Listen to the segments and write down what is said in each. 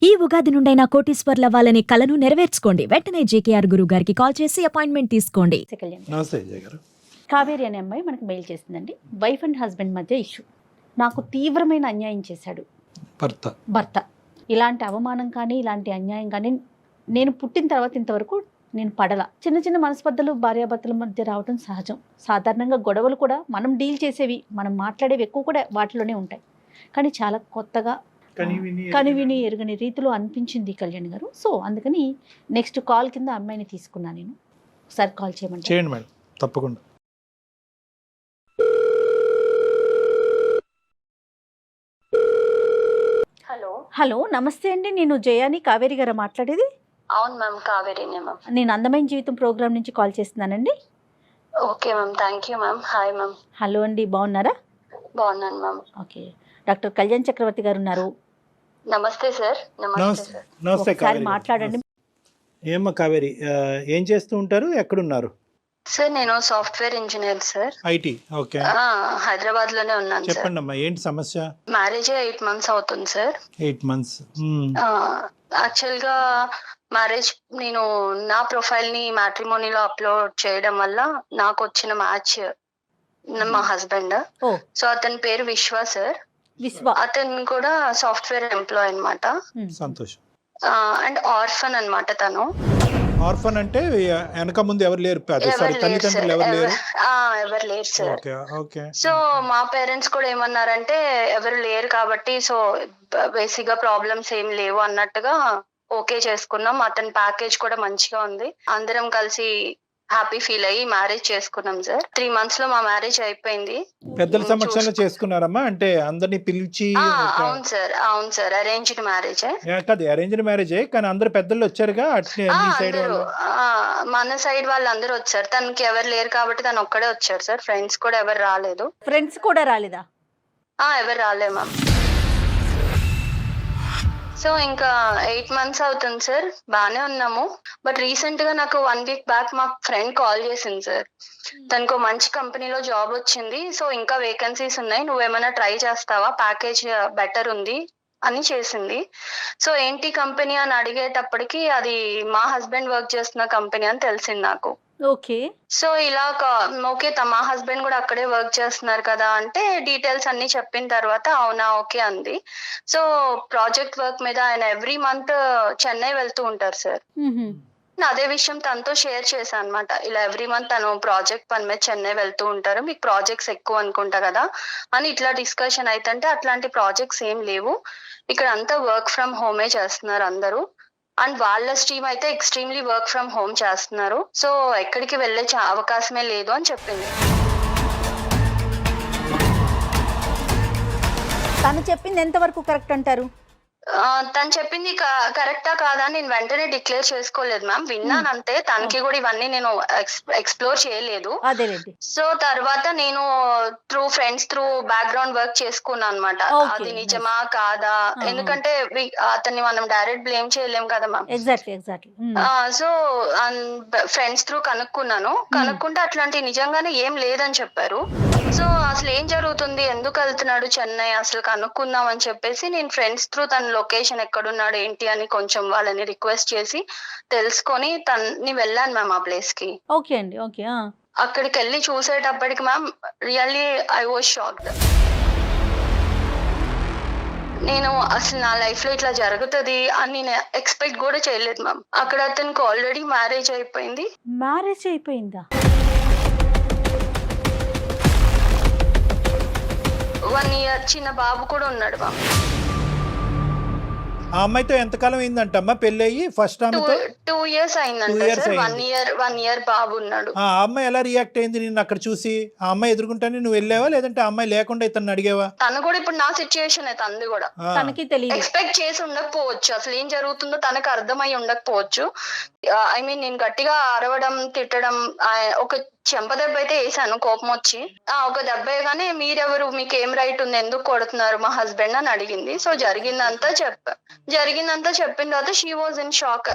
ఈ ఉగాది నుండైనా కోటీశ్వర్లవ్వాలనే కలను నెరవేర్చుకోండి. వెంటనే జేకేఆర్ గురువు గారికి కాల్ చేసి అపాయింట్మెంట్ తీసుకోండి. నమస్తే విజయ్ గారు. కావేరి అనే అమ్మాయి మనకు మెయిల్ చేసిందండి. వైఫ్ అండ్ హస్బెండ్ మధ్య ఇష్యూ. నాకు తీవ్రమైన అన్యాయం చేశాడు భర్త. ఇలాంటి అవమానం కానీ ఇలాంటి అన్యాయం కానీ నేను పుట్టిన తర్వాత ఇంతవరకు నేను పడలా. చిన్న చిన్న మనస్పర్ధలు భార్యాభర్తల మధ్య రావడం సహజం. సాధారణంగా గొడవలు కూడా మనం డీల్ చేసేవి, మనం మాట్లాడేవి ఎక్కువ కూడా వాటిలోనే ఉంటాయి. కానీ చాలా కొత్తగా కనివిని ఎరుగని రీతిలో అనిపించింది కళ్యాణ్ గారు. సో అందుకని నెక్స్ట్ కాల్ కింద అమ్మాయిని తీసుకున్నా. నేను ఒకసారి కాల్ చేయండి మేడం, తప్పకుండా. హలో, నమస్తే అండి. నేను జయాని, కావేరి గారు మాట్లాడేది. అవును మ్యామ్, కావేరీనే మ్యామ్. నేను అందమైన జీవితం ప్రోగ్రామ్ నుంచి కాల్ చేస్తున్నానండి. Okay ma'am, thank you ma'am. Hi ma'am. Hello అండి, బాగున్నారా? బాగున్నాను మ్యామ్. ఓకే, డాక్టర్ కళ్యాణ్ చక్రవర్తి గారు ఉన్నారు. నమస్తే సార్. నమస్తే సార్. నమస్తే ఒకసారి మాట్లాడండి. ఏమ్మా కావేరి, ఏం చేస్తూ ఉంటారు, ఎక్కడున్నారు? సార్ నేను software engineer sir. IT. Okay, Hyderabad లోనే ఉన్నాను సార్. చెప్పండి అమ్మా, ఏంటి సమస్య? మ్యారేజ్ 8 months అవుతుంది సార్. 8 months. యాక్చువల్ గా మ్యారేజ్ నేను నా ప్రొఫైల్ ని మ్యాట్రిమోనీలో అప్లోడ్ చేయడం వల్ల నాకు వచ్చిన మ్యాచ్ మా హస్బెండ్. సో అతని పేరు విశ్వ సార్. అతను కూడా సాఫ్ట్వేర్ ఎంప్లాయ్ అన్నమాట. సంతోషం. అండ్ ఆర్ఫన్ అన్నమాట తను. ఆర్ఫన్ అంటే వెనక ముందు ఎవరు లేరు, తల్లిదండ్రులు ఎవరు లేరు? ఎవరు లేరు సార్. సో మా పేరెంట్స్ కూడా ఏమన్నారంటే ఎవరు లేరు కాబట్టి సో బేసిక్ గా ప్రాబ్లమ్స్ ఏం లేవు అన్నట్టుగా ఓకే చేసుకున్నాం. అతని ప్యాకేజ్ కూడా మంచిగా ఉంది. అందరం కలిసి హ్యాపీ ఫీల్ అయ్యి మ్యారేజ్ చేసుకున్నాం సార్. 3 months లో మా మ్యారేజ్ అయిపోయింది. పెద్దల సమక్షంలో చేసుకున్నారమ్మా? అంటే అందరినీ పిలిచి? అవును సార్, అవును సార్. Arranged marriage. కాదు, అరేంజ్డ్ మ్యారేజే, కానీ అందరు పెద్దలు వచ్చారుగా? మన సైడ్ వాళ్ళందరూ వచ్చారు. తనకి ఎవరు లేరు కాబట్టి తను ఒక్కడే వచ్చారు సార్. ఫ్రెండ్స్ కూడా ఎవరు రాలేదు. ఫ్రెండ్స్ కూడా రాలేదా? ఎవరు రాలేదు మ్యామ్. సో ఇంకా 8 months అవుతుంది సార్. బానే ఉన్నాము. బట్ రీసెంట్ గా నాకు 1 week బ్యాక్ మా ఫ్రెండ్ కాల్ చేసింది సార్. తనకు మంచి కంపెనీలో జాబ్ వచ్చింది. సో ఇంకా వేకెన్సీస్ ఉన్నాయి, నువ్వేమైనా ట్రై చేస్తావా, ప్యాకేజ్ బెటర్ ఉంది అని చేసింది. సో ఏంటి కంపెనీ అని అడిగేటప్పటికి అది మా హస్బెండ్ వర్క్ చేస్తున్న కంపెనీ అని తెలిసింది నాకు. ఓకే. సో ఇలా ఓకే, మా హస్బెండ్ కూడా అక్కడే వర్క్ చేస్తున్నారు కదా అంటే డీటెయిల్స్ అన్ని చెప్పిన తర్వాత అవునా ఓకే అంది. సో ప్రాజెక్ట్ వర్క్ మీద ఆయన ఎవ్రీ మంత్ చెన్నై వెళ్తూ ఉంటారు సార్. అదే విషయం తనతో షేర్ చేశాను అనమాట. ఇలా ఎవ్రీ మంత్ తను ప్రాజెక్ట్ పని మీద చెన్నై వెళ్తూ ఉంటారు, మీకు ప్రాజెక్ట్స్ ఎక్కువ అనుకుంటా కదా అని ఇట్లా డిస్కషన్ అయితే అట్లాంటి ప్రాజెక్ట్స్ ఏం లేవు, ఇక్కడ అంతా వర్క్ ఫ్రమ్ హోమే చేస్తున్నారు అందరూ. అండ్ వాళ్ళ స్ట్రీమ్ అయితే ఎక్స్ట్రీమ్లీ వర్క్ ఫ్రమ్ హోమ్ చేస్తున్నారు. సో ఎక్కడికి వెళ్ళే అవకాశమే లేదు అని చెప్పింది. తను చెప్పింది ఎంతవరకు కరెక్ట్ అంటారు? తను చెప్పింది కరెక్టా కాదా నేను వెంటనే డిక్లేర్ చేసుకోలేదు మ్యామ్. విన్నాను అంతే. తనకి కూడా ఇవన్నీ నేను ఎక్స్ప్లోర్ చేయలేదు. సో తర్వాత నేను through friends through background work చేసుకున్నాను అనమాట. అది నిజమా కాదా, ఎందుకంటే అతన్ని మనం డైరెక్ట్ బ్లేమ్ చేయలేం కదా మ్యామ్. సో ఫ్రెండ్స్ త్రూ కనుక్కుంటే అట్లాంటి నిజంగానే ఏం లేదని చెప్పారు. సో అసలు ఏం జరుగుతుంది, ఎందుకు వెళ్తున్నాడు చెన్నై, అసలు కనుక్కుందాం అని చెప్పేసి నేను ఫ్రెండ్స్ త్రూ తన లొకేషన్ ఎక్కడున్నాడు ఏంటి అని కొంచెం వాళ్ళని రిక్వెస్ట్ చేసి తెలుసుకొని తన్ని వెళ్ళాను మ్యామ్ ఆ ప్లేస్ కి. ఓకే అండి, ఓకే. అక్కడికి వెళ్ళి చూసేటప్పటికి ma'am really I was shocked. నేను అసలు నా లైఫ్ లో ఇట్లా జరుగుతుంది అని నేను ఎక్స్పెక్ట్ కూడా చేయలేదు మ్యామ్. అక్కడ అతనికి ఆల్రెడీ మ్యారేజ్ అయిపోయింది. మ్యారేజ్ అయిపోయిందా? 1 year చిన్న బాబు కూడా ఉన్నాడు మ్యామ్. ఆ అమ్మాయితో ఎంతకాలం అయిందంటమ్మా పెళ్లి అయ్యి? ఫస్ట్ ఆమెతో 2 years అయిందంట సార్. 1 year బాబు ఉన్నాడు. ఆ అమ్మాయి ఎలా రియాక్ట్ అయింది నిన్ను అక్కడ చూసి? ఆ అమ్మాయి ఎదుర్కొంటానే నువ్వు వెళ్ళావా, లేదంటే ఆ అమ్మాయి లేకుండా ఇతను అడిగావా? తను కూడా ఇప్పుడు నా సిచ్యుయేషన్ తనది కూడా తనకి తెలియదు, ఎక్స్పెక్ట్ చేసి ఉండకపోవచ్చు, అసలు ఏం జరుగుతుందో తనకు అర్థమై ఉండకపోవచ్చు. ఐ మీన్ నేను గట్టిగా అరవడం తిట్టడం ఒక చెంప దెబ్బ అయితే వేసాను కోపం వచ్చి. ఒక దెబ్బ వేయగానే మీరెవరు, మీకు ఏం రైట్ ఉంది, ఎందుకు కొడుతున్నారు మా హస్బెండ్ అని అడిగింది. సో జరిగిందంతా చెప్పిన తర్వాత షీ వాజ్ ఇన్ షాక్.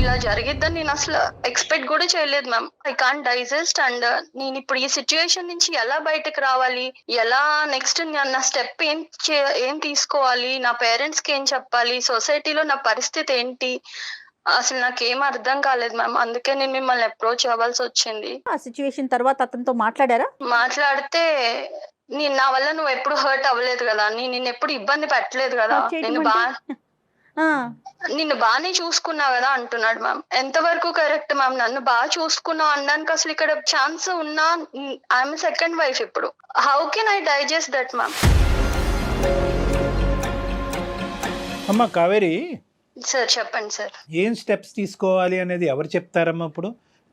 ఇలా జరిగిద్దని నేను అసలు ఎక్స్పెక్ట్ కూడా చేయలేదు ma'am. I can't digest. And నేను ఇప్పుడు ఈ సిచ్యువేషన్ నుంచి ఎలా బయటకు రావాలి, ఎలా నెక్స్ట్ నా స్టెప్ ఏం తీసుకోవాలి, నా పేరెంట్స్ కి ఏం చెప్పాలి, సొసైటీలో నా పరిస్థితి ఏంటి, అసలు నాకేం అర్థం కాలేదు మ్యామ్. అందుకే నేను మిమ్మల్ని అప్రోచ్ అవ్వాల్సి వచ్చింది. ఆ సిచ్యువేషన్ తర్వాత అతనితో మాట్లాడారా? మాట్లాడితే నా వల్ల నువ్వు ఎప్పుడు హర్ట్ అవ్వలేదు కదా, నేను ఎప్పుడు ఇబ్బంది పెట్టలేదు కదా, నిన్ను బాగానే చూసుకున్నా కదా అంటున్నాడు మ్యామ్. ఎంతవరకు కరెక్ట్ మ్యామ్? నన్ను బాగా చూసుకున్నావు అనడానికి అసలు ఇక్కడ ఛాన్స్ ఉన్నా, ఐఎమ్ సెకండ్ వైఫ్. ఇప్పుడు how can I digest that ma'am? అమ్మ కావేరి సార్ చెప్పండి సార్. ఏం స్టెప్స్ తీసుకోవాలి అనేది ఎవరు చెప్తారమ్మా? ఇప్పుడు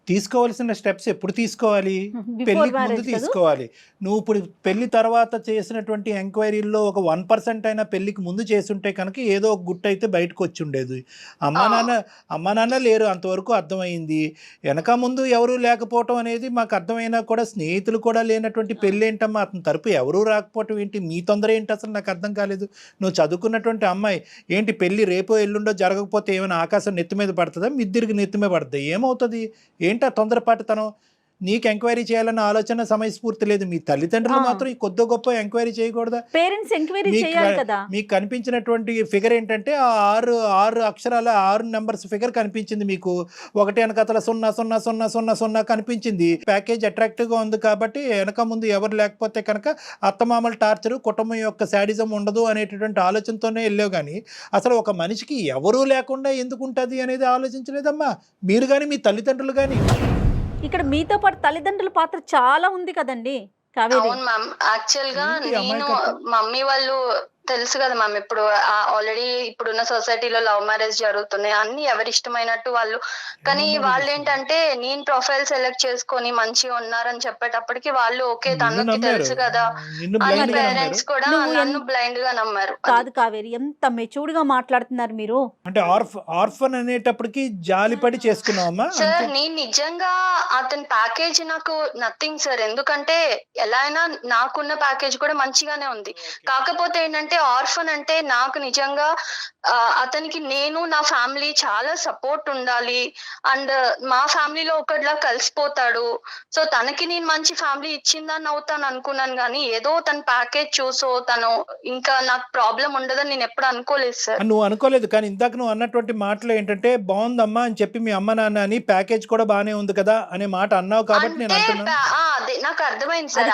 తీసుకోవాల్సిన స్టెప్స్ ఎప్పుడు తీసుకోవాలి? పెళ్లికి ముందు తీసుకోవాలి. నువ్వు ఇప్పుడు పెళ్లి తర్వాత చేసినటువంటి ఎంక్వైరీల్లో ఒక 1% అయినా పెళ్లికి ముందు చేసుంటే కనుక ఏదో ఒక గుట్టు అయితే బయటకు వచ్చి ఉండేది. అమ్మా నాన్న లేరు, అంతవరకు అర్థమైంది. వెనక ముందు ఎవరు లేకపోవటం అనేది మాకు అర్థమైనా కూడా స్నేహితులు కూడా లేనటువంటి పెళ్ళి ఏంటమ్మా? అతని తరపు ఎవరూ రాకపోవటం ఏంటి? మీ తొందర ఏంటి అసలు నాకు అర్థం కాలేదు. నువ్వు చదువుకున్నటువంటి అమ్మాయి ఏంటి, పెళ్లి రేపో ఎల్లుండో జరగకపోతే ఏమైనా ఆకాశం నెత్తి మీద పడుతుందా? మిద్దిరికి నెత్తి మీద పడుతుంది, ఏమవుతుంది? ఏంటి ఆ తొందరపాటుతనం? నీకు ఎంక్వైరీ చేయాలన్న ఆలోచన సమయస్ఫూర్తి లేదు. మీ తల్లిదండ్రులు మాత్రం కొద్ది గొప్ప ఎంక్వైరీ చేయకూడదా? పేరెంట్స్ ఎంక్వైరీ చేయాలి కదా. మీకు కనిపించినటువంటి ఫిగర్ ఏంటంటే ఆ 6 అక్షరాల 6 నెంబర్స్ ఫిగర్ కనిపించింది మీకు. ఒకటి వెనకతల 00000 కనిపించింది. ప్యాకేజ్ అట్రాక్టివ్గా ఉంది కాబట్టి వెనక ముందు ఎవరు లేకపోతే కనుక అత్తమామల టార్చరు, కుటుంబం యొక్క శాడిజం ఉండదు అనేటటువంటి ఆలోచనతోనే వెళ్ళావు. కానీ అసలు ఒక మనిషికి ఎవరూ లేకుండా ఎందుకు ఉంటుంది అనేది ఆలోచించలేదమ్మా మీరు కానీ మీ తల్లిదండ్రులు కానీ. ఇక్కడ మీతో పాటు తల్లిదండ్రుల పాత్ర చాలా ఉంది కదండి కావేరి. అవును మ్యామ్. యాక్చువల్ గా నేను మమ్మీ వాళ్ళు తెలుసు కదా మ్యామ్, ఇప్పుడు ఆల్రెడీ ఇప్పుడున్న సొసైటీలో లవ్ మ్యారేజ్ జరుగుతున్నాయి, అన్ని ఎవరి ఇష్టమైనట్టు వాళ్ళు. కానీ వాళ్ళు ఏంటంటే నేను ప్రొఫైల్ సెలెక్ట్ చేసుకొని మంచిగా ఉన్నారని చెప్పేటప్పటికి వాళ్ళు ఓకే తనకి తెలుసు కదా అని పేరెంట్స్ కూడా నన్ను బ్లైండ్ గా నమ్మారు. కాదు కావేరి, ఎంత మెచ్యూర్డ్ గా మాట్లాడుతున్నారు మీరు. అంటే ఆర్ఫన్ అనేటప్పటికి జాలిపడి చేసుకున్నావమ్మా? సార్ నేను నిజంగా అతని ప్యాకేజ్ నాకు నథింగ్ సార్. ఎందుకంటే ఎలా అయినా నాకున్న ప్యాకేజ్ కూడా మంచిగానే ఉంది. కాకపోతే ఏంటంటే ఆర్ఫన్ అంటే నాకు నిజంగా అతనికి నేను నా ఫ్యామిలీ చాలా సపోర్ట్ ఉండాలి. అండ్ మా ఫ్యామిలీలో ఒకటిలా కలిసిపోతాడు. సో తనకి నేను మంచి ఫ్యామిలీ ఇచ్చిందని అవుతాను అనుకున్నాను. కానీ ఏదో తన ప్యాకేజ్ చూసో తను ఇంకా నాకు ప్రాబ్లం ఉండదని నేను ఎప్పుడు అనుకోలేదు సార్. నువ్వు అనుకోలేదు, కానీ ఇందాక నువ్వు అన్నటువంటి మాటలు ఏంటంటే బాగుందమ్మా అని చెప్పి మీ అమ్మ నాన్న అని ప్యాకేజ్ కూడా బానే ఉంది కదా అనే మాట అన్నావు కాబట్టి నేను అంటున్నాను. అదే నాకు అర్థమైంది సార్.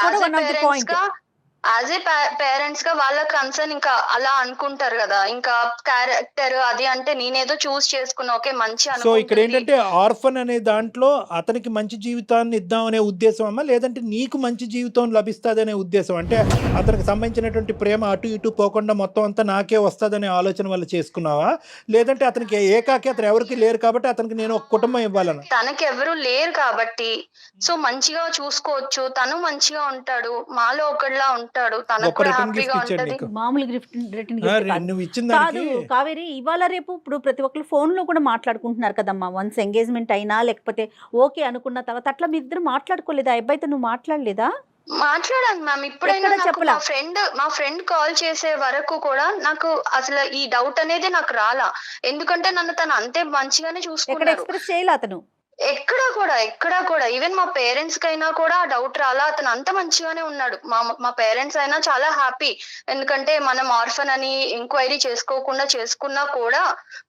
యాజ్ ఏ పేరెంట్స్ గా వాళ్ళ కన్సర్న్ ఇంకా అలా అనుకుంటారు కదా, ఇంకా క్యారెక్టర్ అది అంటే నేనేదో చూస్ చేసుకున్నా ఓకే మంచి. సో ఇక్కడ ఏంటంటే ఆర్ఫన్ అనే దాంట్లో అతనికి మంచి జీవితాన్ని ఇద్దామనే ఉద్దేశం అమ్మా, లేదంటే నీకు మంచి జీవితం లభిస్తుందనే ఉద్దేశం? అంటే అతనికి సంబంధించినటువంటి ప్రేమ అటు ఇటు పోకుండా మొత్తం అంతా నాకే వస్తుందనే ఆలోచన వల్ల చేసుకున్నావా? లేదంటే అతనికి ఏకాకి అతను ఎవరికి లేరు కాబట్టి అతనికి నేను ఒక కుటుంబం ఇవ్వాలని? తనకి ఎవరు లేరు కాబట్టి సో మంచిగా చూసుకోవచ్చు, తను మంచిగా ఉంటాడు, మాలో ఒకటిలా ఉంటాడు, తనకు హ్యాపీగా ఉంటది. మామూలు కాదు కావేరి, ఇవాళ రేపు ఇప్పుడు ప్రతి ఒక్కరు ఫోన్ లో కూడా మాట్లాడుకుంటున్నారు కదమ్మా. వన్స్ ఎంగేజ్మెంట్ అయినా లేకపోతే ఓకే అనుకున్న తర్వాత అట్లా మీ ఇద్దరు మాట్లాడుకోలేదా? అబ్బాయితో నువ్వు మాట్లాడలేదా? మాట్లాడాను మ్యామ్. ఇప్పుడైనా మా ఫ్రెండ్ కాల్ చేసే వరకు కూడా నాకు అసలు ఈ డౌట్ అనేది నాకు రాలా. ఎందుకంటే నన్ను తను అంతే మంచిగానే చూసుకున్నాడు. ఎక్స్ప్రెస్ చేయాలి అతను ఎక్కడా కూడా ఈవెన్ మా పేరెంట్స్ కైనా కూడా డౌట్ రాలా. అతను అంత మంచిగానే ఉన్నాడు. మా పేరెంట్స్ అయినా చాలా హ్యాపీ. ఎందుకంటే మనం ఆర్ఫన్ అని ఎంక్వైరీ చేసుకోకుండా చేసుకున్నా కూడా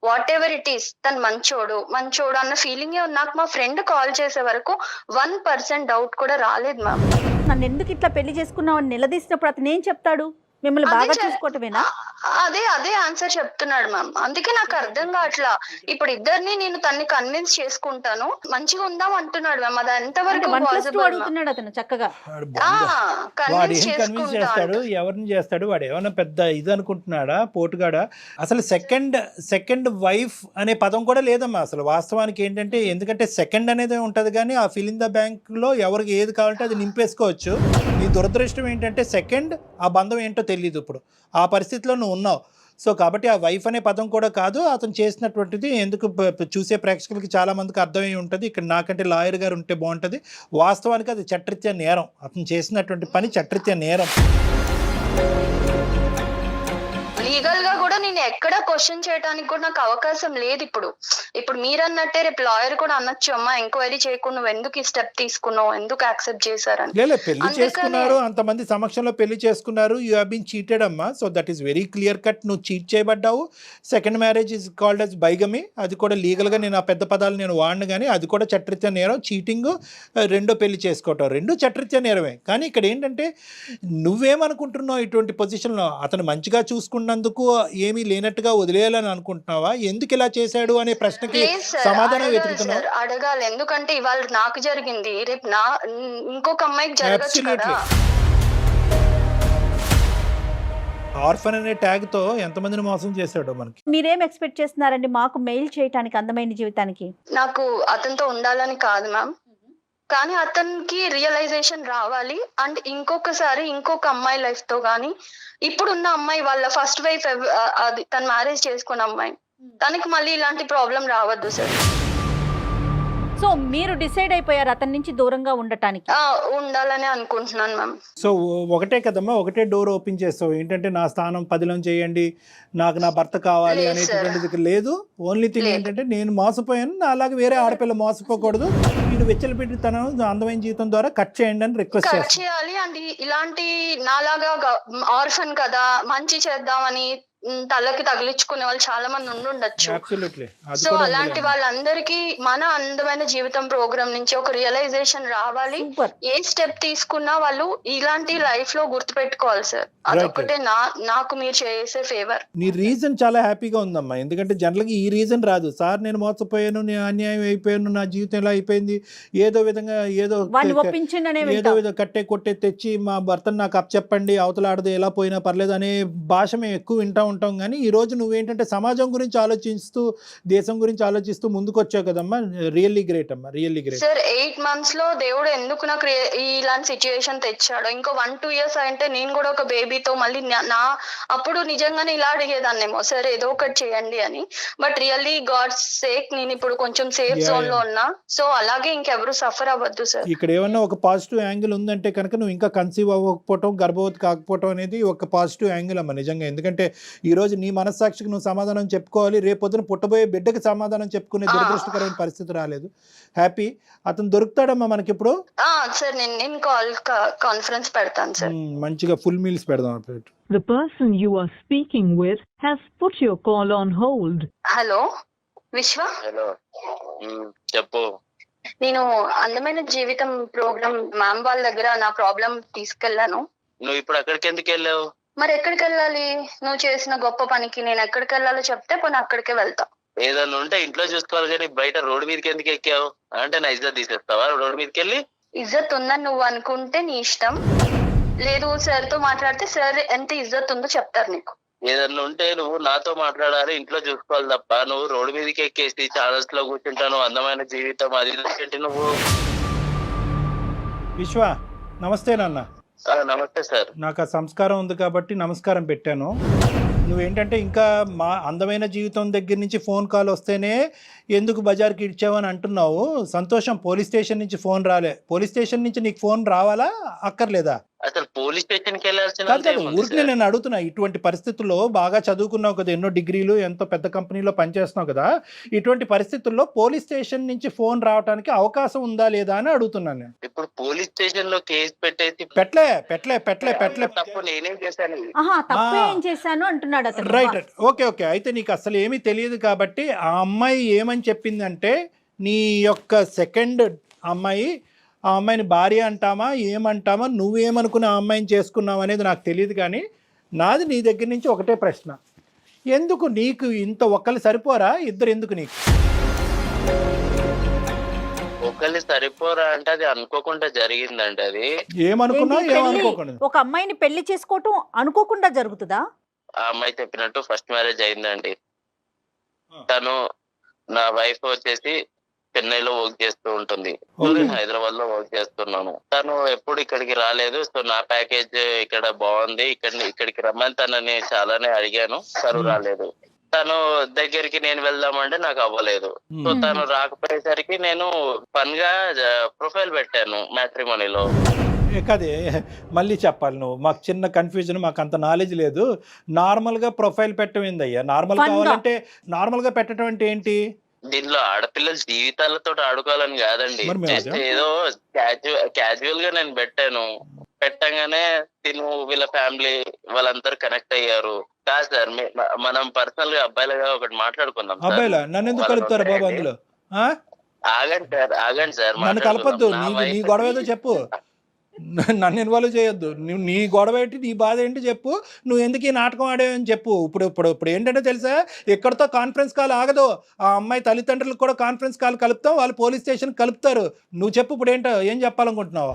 వాట్ ఎవర్ ఇట్ ఈస్ తను మంచోడు అన్న ఫీలింగే నాకు మా ఫ్రెండ్ కాల్ చేసే వరకు 1% డౌట్ కూడా రాలేదు మ్యామ్. నన్ను ఎందుకు ఇట్లా పెళ్లి చేసుకున్నావు అని నిలదీసినప్పుడు అతను ఏం చెప్తాడు? మిమ్మల్ని బాగా చూసుకోవటమేనా? అదే ఆన్సర్ చెప్తున్నాడు మ్యామ్. అందుకే నాకు అర్థం కావట్లా. ఇప్పుడు ఇద్దరిని నేను తన్ని కన్విన్స్ చేసుకుంటాను, మంచిగా ఉందాం అంటున్నాడు మ్యామ్. అది ఎంతవరకు అడుగుతున్నాడు అతను చక్కగా. చేస్తాడు, ఎవరిని చేస్తాడు? వాడు ఏమైనా పెద్ద ఇది అనుకుంటున్నాడా, పోటుగాడా? అసలు సెకండ్ వైఫ్ అనే పదం కూడా లేదమ్మా అసలు వాస్తవానికి. ఏంటంటే ఎందుకంటే సెకండ్ అనేది ఉంటది కానీ ఆ ఫిల్ ఇన్ ద బ్యాంక్ లో ఎవరికి ఏది కావాలంటే అది నింపేసుకోవచ్చు. నీ దురదృష్టం ఏంటంటే సెకండ్ ఆ బంధం ఏంటో తెలియదు. ఇప్పుడు ఆ పరిస్థితిలో నువ్వు ఉన్నావు. సో కాబట్టి ఆ వైఫ్ అనే పదం కూడా కాదు, అతను చేసినటువంటిది ఎందుకు చూసే ప్రేక్షకులకి చాలా మందికి అర్థమై ఉంటుంది. ఇక్కడ నాకంటే లాయర్ గారు ఉంటే బాగుంటుంది. వాస్తవానికి అది చట్టరీత్యా నేరం, అతను చేసినటువంటి పని చట్టరీత్యా నేరం. లీగల్ గా కూడా నేను ఎక్కడ క్వశ్చన్ చేయడానికి కూడా నాకు అవకాశం లేదు. ఇప్పుడు మీరు అన్నట్టే రేపు లాయర్ కూడా అనొచ్చు, అమ్మా ఎంక్వైరీ చేయకుండా నువ్వు ఎందుకు ఈ స్టెప్ తీసుకున్నావు, ఎందుకు యాక్సెప్ట్ చేశారని. లేదు, పెళ్లి చేసుకున్నారు, అంతమంది సమక్షంలో పెళ్లి చేసుకున్నారు, యూ హావ్ బీన్ చీటెడ్ అమ్మా. So that is very clear cut, నువ్వు చీట్ చేయబడ్డావు. Second marriage is called as bigamy, అది కూడా లీగల్గా నేను ఆ పెద్ద పదాలు నేను వాడిను, కానీ అది కూడా చట్టరీత్యా నేరం. చీటింగ్, రెండో పెళ్లి చేసుకోవటం, రెండు చట్టరీత్యా నేరమే. కానీ ఇక్కడ ఏంటంటే నువ్వేమనుకుంటున్నావు, ఇటువంటి పొజిషన్లో అతను మంచిగా చూసుకున్నందుకు ఏమీ లేనట్టుగా వదిలేయాలని అనుకుంటున్నావా? ఎందుకు ఇలా చేశాడు అనే ప్రశ్నకి సమాధానం వెతుకుతున్నావు. అడగాలి, ఎందుకంటే ఇవాళ నాకు జరిగింది, రేపు ఇంకొక అమ్మాయికి జరగచ్చు కదా. ఆర్ఫన్ అనే ట్యాగ్ తో ఎంతమందిని మోసం చేశాడో మనకి. మీరేం ఎక్స్పెక్ట్ చేస్తున్నారండి మాకు మెయిల్ చేయడానికి అందమైన జీవితానికి? నాకు అతనితో ఉండాలని కాదు మ్యామ్, కానీ అతనికి రియలైజేషన్ రావాలి. అండ్ ఇంకొకసారి ఇంకొక అమ్మాయి లైఫ్ తో కానీ, ఇప్పుడున్న అమ్మాయి వాళ్ళ ఫస్ట్ వైఫ్ అది తను మ్యారేజ్ చేసుకున్న అమ్మాయి, తనకి మళ్ళీ ఇలాంటి ప్రాబ్లం రావద్దు సార్. సో మీరు డిసైడ్ అయిపోయారు అతని నుంచి దూరంగా ఉండటానికి? ఉండాలని అనుకుంటున్నాను మ్యామ్. సో ఒకటే కదమ్మా, ఒకటే డోర్ ఓపెన్ చేస్తావు, ఏంటంటే నా స్థానం 10లో చేయండి, నాకు నా భర్త కావాలి అనేటువంటిది లేదు. ఓన్లీ థింగ్ ఏంటంటే నేను మోసపోయాను, అలాగే వేరే ఆడపిల్ల మోసపోకూడదు, నేను వెచ్చలపెట్టి తన అందమైన జీవితం ద్వారా కట్ చేయండి అని రిక్వెస్ట్ చేయాలి. అండ్ ఇలాంటి నాలాగా ఆర్ఫన్ కదా మంచి చేద్దామని తలకి తగిలించుకునే వాళ్ళు చాలా మంది ఉండుండొచ్చు. సో అలాంటి వాళ్ళందరికీ మన అందమైన జీవితం ప్రోగ్రామ్ నుంచి ఒక రియలైజేషన్ రావాలి. ఏ స్టెప్ తీసుకున్నా వాళ్ళు ఇలాంటి లైఫ్ లో గుర్తుపెట్టుకోవాలి సార్. అదొకటే నాకు మీరు చేసే ఫేవర్. నీ రీజన్ చాలా హ్యాపీగా ఉందమ్మా, ఎందుకంటే జనరల్గా ఈ రీజన్ రాదు. సార్ నేను మోసపోయాను, నేను అన్యాయం అయిపోయాను, నా జీవితం ఎలా అయిపోయింది, ఏదో విధంగా ఏదో విధంగా కట్టే కొట్టే తెచ్చి మా భర్తను నాకు అప్పచెప్పండి, అవతలాడదు ఎలా పోయినా పర్లేదు అనే భాష మేము ఎక్కువ వింటా ఉంటాం. కానీ ఈ రోజు నువ్వేంటంటే సమాజం గురించి ఆలోచిస్తూ, దేశం గురించి ఆలోచిస్తూ ముందుకు వచ్చావు కదమ్మా. రియల్లీ గ్రేట్ అమ్మా, రియల్లీ గ్రేట్. సార్ 8 months లో దేవుడు ఎందుకు నాకు ఇలాంటి సిచ్యువేషన్ తెచ్చాడు. ఇంకో 1-2 years అంటే నేను కూడా ఒక బేబీతో మళ్ళీ అప్పుడు నిజంగానే ఇలా అడిగేదాన్నేమో, సార్ ఏదో ఒకటి చేయండి అని. బట్ రియల్లీ గాడ్స్ సేక్ నేను ఇప్పుడు కొంచెం సేఫ్ జోన్ లో ఉన్నా. సో అలాగే ఇంకెవరు సఫర్ అవ్వద్దు సార్. ఇక్కడ ఏమన్నా ఒక పాజిటివ్ యాంగిల్ ఉందంటే కనుక నువ్వు ఇంకా కన్సీవ్ అవ్వకపోవటం, గర్భవతి కాకపోవటం అనేది ఒక పాజిటివ్ యాంగిల్ అమ్మా నిజంగా. ఎందుకంటే ఈ రోజు నీ మనస్సాక్షికి నువ్వు సమాధానం చెప్పుకోవాలి, రేపొద్దున పుట్టబోయే బిడ్డకి సమాధానం చెప్పుకునే దురదృష్టకరమైన పరిస్థితి రాలేదు. హ్యాపీ, అతను దొరుకుతాడమ్మా మనకి ఇప్పుడు. సార్ నేను కాన్ఫరెన్స్ పెడతాను సార్, మంచిగా ఫుల్ మీల్స్ పెడదాం. The person you are speaking with has put your call on hold. Hello విశ్వ. హలో చెప్పు. నేను అందమైన జీవితం ప్రోగ్రామ్ మ్యామ్ వాళ్ళ దగ్గర నా ప్రాబ్లం తీసుకెళ్లాను. నువ్వు ఇప్పుడు అక్కడికి ఎందుకు వెళ్ళావు? మరి ఎక్కడికి వెళ్ళాలి? నువ్వు చేసిన గొప్ప పనికి నేను ఎక్కడికి వెళ్ళాలో చెప్తే పోనీ అక్కడికే వెళ్తా. ఏదన్నా ఉంటే ఇంట్లో చూసుకోవాలి కానీ బయట రోడ్డు మీదకి ఎందుకు ఎక్కావు? అంటే నా ఇజ్జత్ తీసేస్తావా రోడ్డు మీదకి వెళ్ళి? ఇజ్జత్ ఉందని నువ్వు అనుకుంటే నీ ఇష్టం, లేదు సార్ తో మాట్లాడితే సార్ ఎంత ఇజ్జత్ ఉందో చెప్తారు నీకు. ఏదన్నా ఉంటే నువ్వు నాతో మాట్లాడాలి, ఇంట్లో చూసుకోవాలి తప్ప నువ్వు రోడ్డు మీదకి ఎక్కేసి ఛానల్స్ లో కూర్చుంటాను అందమైన జీవితం అది ఏంటి నువ్వు? విశ్వ నమస్తే నాన్న. నమస్తే సార్. నాకు ఆ సంస్కారం ఉంది కాబట్టి నమస్కారం పెట్టాను. నువ్వేంటంటే ఇంకా మా అందమైన జీవితం దగ్గర నుంచి ఫోన్ కాల్ వస్తేనే ఎందుకు బజార్కి ఇచ్చావని అంటున్నావు. సంతోషం, పోలీస్ స్టేషన్ నుంచి ఫోన్ రాలే. పోలీస్ స్టేషన్ నుంచి నీకు ఫోన్ రావాలా అక్కర్లేదా? అసలు పోలీస్ స్టేషన్ కి వెళ్ళాల్సిన ఊరికి నేను అడుగుతున్నా, ఇటువంటి పరిస్థితుల్లో బాగా చదువుకున్నావు కదా, ఎన్నో డిగ్రీలు, ఎంతో పెద్ద కంపెనీలో పనిచేస్తున్నావు కదా, ఇటువంటి పరిస్థితుల్లో పోలీస్ స్టేషన్ నుంచి ఫోన్ రావడానికి అవకాశం ఉందా లేదా అని అడుగుతున్నాను నేను. ఇప్పుడు పోలీస్ స్టేషన్ లో కేసు పెట్టేసి పెట్టలే తప్పు నేనేం చేశాను? చేశాను అంటున్నాడు అతను. Right, okay. అయితే నీకు అసలు ఏమీ తెలియదు కాబట్టి ఆ అమ్మాయి ఏమని చెప్పిందంటే, నీ యొక్క సెకండ్ అమ్మాయి, ఆ అమ్మాయిని భార్య అంటామా ఏమంటామా, నువ్వేమనుకుని ఆ అమ్మాయిని చేసుకున్నావు అనేది నాకు తెలియదు. కానీ నాది నీ దగ్గర నుంచి ఒకటే ప్రశ్న, ఎందుకు నీకు ఇంత ఒక్కళ్ళు సరిపోరా, ఇద్దరు ఎందుకు నీకు? ఒకళ్ళు సరిపోరా అంటే అది అనుకోకుండా జరిగిందండి. అది ఏమనుకున్నా ఏమనుకోకుండా ఒక అమ్మాయిని పెళ్లి చేసుకోవటం అనుకోకుండా జరుగుతుందా? ఆ అమ్మాయి చెప్పినట్టు ఫస్ట్ మ్యారేజ్ అయిందండి. తను నా వైఫ్ వచ్చేసి చెన్నైలో వర్క్ చేస్తూ ఉంటుంది. నేను హైదరాబాద్ లో వర్క్ చేస్తున్నాను. తను ఎప్పుడు ఇక్కడికి రాలేదు. సో నా ప్యాకేజ్ ఇక్కడ బాగుంది, ఇక్కడికి రమ్మని తనని చాలానే అడిగాను, తను రాలేదు. తను దగ్గరికి నేను వెళ్దామంటే నాకు అవ్వలేదు. సో తను రాకపోయేసరికి నేను ఫన్ గా ప్రొఫైల్ పెట్టాను మ్యాట్రిమోనీలో. కదే మళ్ళీ చెప్పాలి నువ్వు, మాకు చిన్న కన్ఫ్యూజన్, మాకు అంత నాలెడ్జ్ లేదు. నార్మల్గా ప్రొఫైల్ పెట్టమైందయ్యా, నార్మల్ కావాలంటే నార్మల్గా పెట్టడం అంటే ఏంటి? దీనిలో ఆడపిల్లల జీవితాలతో ఆడుకోవాలని కాదండి, జస్ట్ ఏదో క్యాజువల్ గా నేను పెట్టాను. పెట్టంగానే తిను వీళ్ళ ఫ్యామిలీ వాళ్ళందరూ కనెక్ట్ అయ్యారు. కాదు సార్, మనం పర్సనల్ గా అబ్బాయిలుగా ఒకటి మాట్లాడుకుందాం. అబ్బాయిలా నన్ను ఎందుకు కలుపుతారు బాబు అందులో? ఆగండి సార్, నన్ను కలపద్దు. నీ గొడవ ఏదో చెప్పు, నన్ను ఇన్వాల్వ్ చేయొద్దు. నీ గొడవ ఏంటి, నీ బాధ ఏంటి చెప్పు. నువ్వు ఎందుకు ఈ నాటకం ఆడేవని చెప్పు. ఇప్పుడు ఏంటంటే తెలుసా, ఎక్కడితో కాన్ఫరెన్స్ కాల్ ఆగదు. ఆ అమ్మాయి తల్లిదండ్రులకు కూడా కాన్ఫరెన్స్ కాల్ కలుపుతాం, వాళ్ళు పోలీస్ స్టేషన్ కలుపుతారు. నువ్వు చెప్పు ఇప్పుడు ఏంటో, ఏం చెప్పాలనుకుంటున్నావు?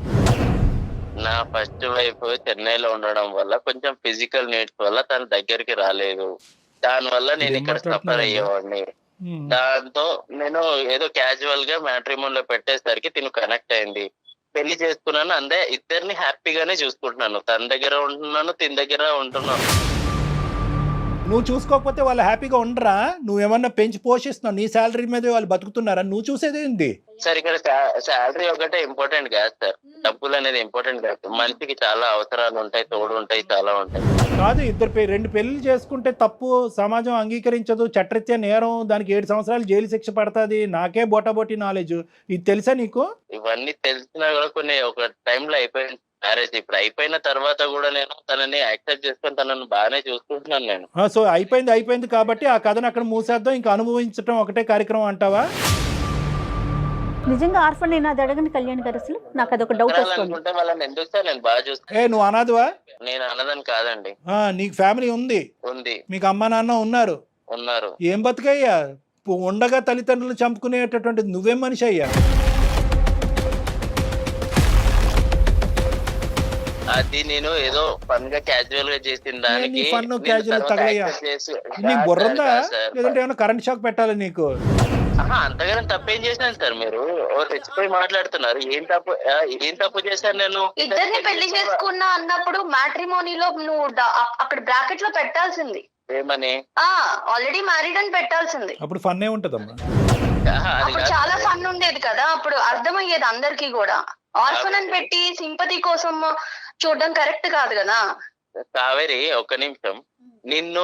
నా ఫస్ట్ వైఫ్ చెన్నైలో ఉండడం వల్ల కొంచెం ఫిజికల్ నీడ్స్ వల్ల తన దగ్గరికి రాలేదు. దాని వల్ల నేను ఇక్కడ సఫర్ అయ్యేవాడిని. దాంతో నేను ఏదో క్యాజువల్ గా మ్యాట్రిమోన్ లో పెట్టేసరికి తిను కనెక్ట్ అయింది. పెళ్లి చేసుకున్నాను, అందే ఇద్దరిని హ్యాపీగానే చూసుకుంటున్నాను. తన దగ్గర ఉంటున్నాను, తిన దగ్గర ఉంటున్నాను. నువ్వు చూసుకోకపోతే వాళ్ళు హ్యాపీగా ఉండరా? నువ్వేమన్నా పెంచి పోషిస్తున్నావు, నీ శాలరీ మీద వాళ్ళు బతుకుతున్నారా? నువ్వు చూసేదేంది సార్? ఇక్కడ శాలరీ ఒకటే ఇంపార్టెంట్ కాదు సార్, డబ్బులు అనేది ఇంపార్టెంట్ కాదు. మనిషికి చాలా అవసరాలు ఉంటాయి, తోడు ఉంటాయి, చాలా ఉంటాయి. కాదు, రెండు పెళ్లి చేసుకుంటే తప్పు, సమాజం అంగీకరించదు, చట్టరీత్యా నేరం, దానికి 7 సంవత్సరాలు జైలు శిక్ష పడుతుంది. నాకే బోటాబోటీ నాలెడ్జ్, ఇది తెలుసా నీకు? ఇవన్నీ తెలిసినా కూడా కొన్ని ఒక టైంలో అయిపోయింది మ్యారేజ్. ఇప్పుడు అయిపోయిన తర్వాత కూడా నేను తనని యాక్సెప్ట్ చేసుకొని తనని బాగానే చూసుకుంటున్నాను నేను. సో అయిపోయింది కాబట్టి ఆ కథను అక్కడ మూసేద్దాం, ఇంకా అనుభవించడం ఒకటే కార్యక్రమం అంటావా? నిజంగా ఆర్ఫన్ నేను అది అడగని కళ్యాణ్ గారు, అసలు నాకు అదొక డౌట్ వస్తుంది. వాళ్ళని ఎందుకు సార్ నేను బాగా చూస్తాను. నువ్వు అనాథవా? నేను అన్నదని కాదండి. నీకు ఫ్యామిలీ ఉంది, మీకు అమ్మా నాన్న ఉన్నారు. ఏం బతుకయ్యా ఉండగా తల్లిదండ్రులు చంపుకునేటటువంటి నువ్వేం మనిషి అయ్యా? అది నేను ఏదో ఫన్ గా క్యాజువల్ గా చేసిన దానికి నీకు బుర్రందా, లేదంటే ఏమైనా కరెంట్ షాక్ పెట్టాలి నీకు? అంతగానే తప్పేం చేశాను సార్? మీరు తెచ్చిపోయి మాట్లాడుతున్నారు. ఏం తప్పు చేశాను నేను? ఇద్దరిని పెళ్లి చేసుకున్నా అన్నప్పుడు మ్యాట్రిమోనీలో నువ్వు అక్కడ బ్రాకెట్ లో పెట్టాల్సింది ఏమని? ఆల్రెడీ మ్యారీడ్ అని పెట్టాల్సింది. అప్పుడు ఫన్ ఏ ఉంటదమ్మా, అప్పుడు చాలా ఫన్ ఉండేది కదా, అప్పుడు అర్థమయ్యేది అందరికి కూడా. ఆర్ఫన్ అని పెట్టి సింపతి కోసం చూడడం కరెక్ట్ కాదు కదా. కావేరి, ఒక్క నిమిషం.